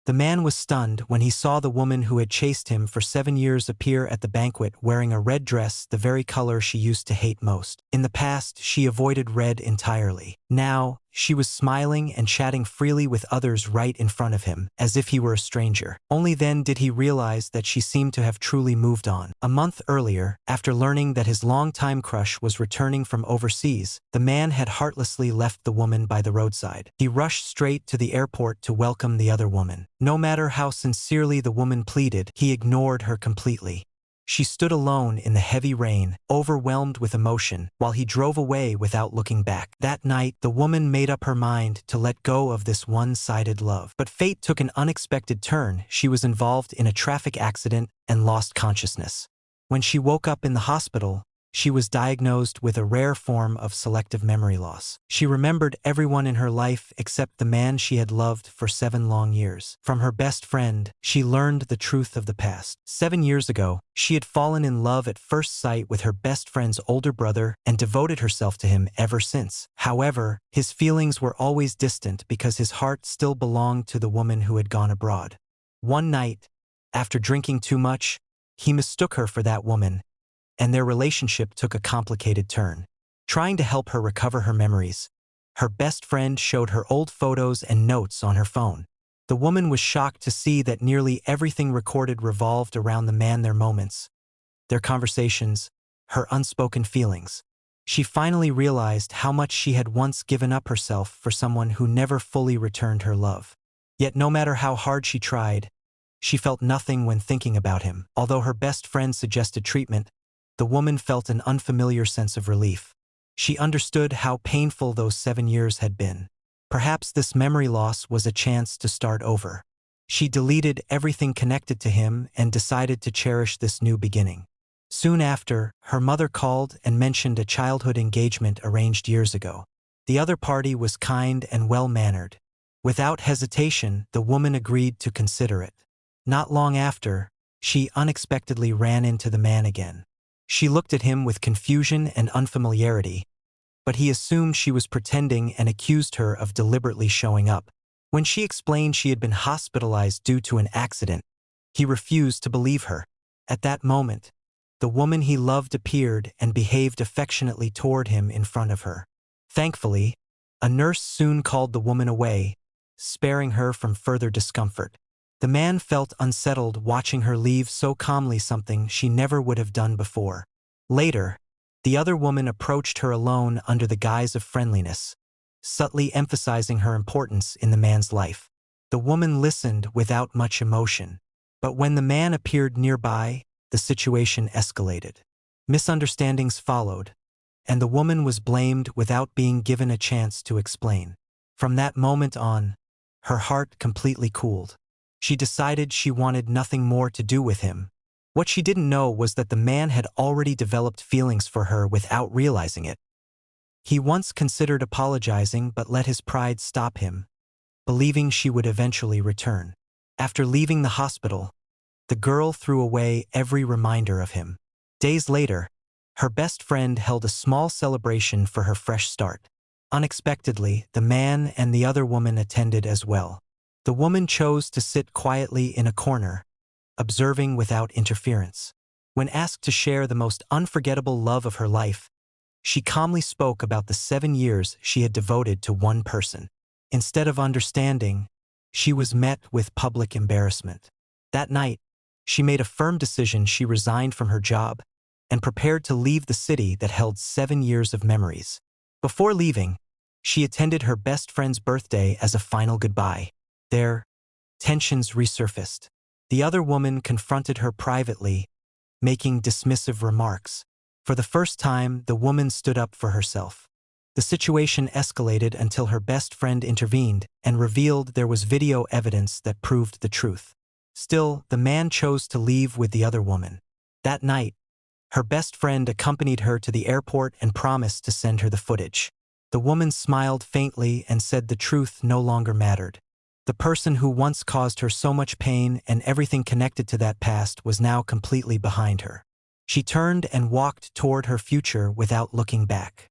The man was stunned when he saw the woman who had chased him for 7 years appear at the banquet wearing a red dress, the very color she used to hate most. In the past, she avoided red entirely. Now, she was smiling and chatting freely with others right in front of him, as if he were a stranger. Only then did he realize that she seemed to have truly moved on. A month earlier, after learning that his longtime crush was returning from overseas, the man had heartlessly left the woman by the roadside. He rushed straight to the airport to welcome the other woman. No matter how sincerely the woman pleaded, he ignored her completely. She stood alone in the heavy rain, overwhelmed with emotion, while he drove away without looking back. That night, the woman made up her mind to let go of this one-sided love. But fate took an unexpected turn. She was involved in a traffic accident and lost consciousness. When she woke up in the hospital, she was diagnosed with a rare form of selective memory loss. She remembered everyone in her life except the man she had loved for 7 long years. From her best friend, she learned the truth of the past. 7 years ago, she had fallen in love at first sight with her best friend's older brother and devoted herself to him ever since. However, his feelings were always distant because his heart still belonged to the woman who had gone abroad. One night, after drinking too much, he mistook her for that woman, and their relationship took a complicated turn. Trying to help her recover her memories, her best friend showed her old photos and notes on her phone. The woman was shocked to see that nearly everything recorded revolved around the man, their moments, their conversations, her unspoken feelings. She finally realized how much she had once given up herself for someone who never fully returned her love. Yet no matter how hard she tried, she felt nothing when thinking about him. Although her best friend suggested treatment, the woman felt an unfamiliar sense of relief. She understood how painful those 7 years had been. Perhaps this memory loss was a chance to start over. She deleted everything connected to him and decided to cherish this new beginning. Soon after, her mother called and mentioned a childhood engagement arranged years ago. The other party was kind and well-mannered. Without hesitation, the woman agreed to consider it. Not long after, she unexpectedly ran into the man again. She looked at him with confusion and unfamiliarity, but he assumed she was pretending and accused her of deliberately showing up. When she explained she had been hospitalized due to an accident, he refused to believe her. At that moment, the woman he loved appeared and behaved affectionately toward him in front of her. Thankfully, a nurse soon called the woman away, sparing her from further discomfort. The man felt unsettled watching her leave so calmly, something she never would have done before. Later, the other woman approached her alone under the guise of friendliness, subtly emphasizing her importance in the man's life. The woman listened without much emotion, but when the man appeared nearby, the situation escalated. Misunderstandings followed, and the woman was blamed without being given a chance to explain. From that moment on, her heart completely cooled. She decided she wanted nothing more to do with him. What she didn't know was that the man had already developed feelings for her without realizing it. He once considered apologizing but let his pride stop him, believing she would eventually return. After leaving the hospital, the girl threw away every reminder of him. Days later, her best friend held a small celebration for her fresh start. Unexpectedly, the man and the other woman attended as well. The woman chose to sit quietly in a corner, observing without interference. When asked to share the most unforgettable love of her life, she calmly spoke about the 7 years she had devoted to one person. Instead of understanding, she was met with public embarrassment. That night, she made a firm decision. She resigned from her job and prepared to leave the city that held 7 years of memories. Before leaving, she attended her best friend's birthday as a final goodbye. There, tensions resurfaced. The other woman confronted her privately, making dismissive remarks. For the first time, the woman stood up for herself. The situation escalated until her best friend intervened and revealed there was video evidence that proved the truth. Still, the man chose to leave with the other woman. That night, her best friend accompanied her to the airport and promised to send her the footage. The woman smiled faintly and said the truth no longer mattered. The person who once caused her so much pain and everything connected to that past was now completely behind her. She turned and walked toward her future without looking back.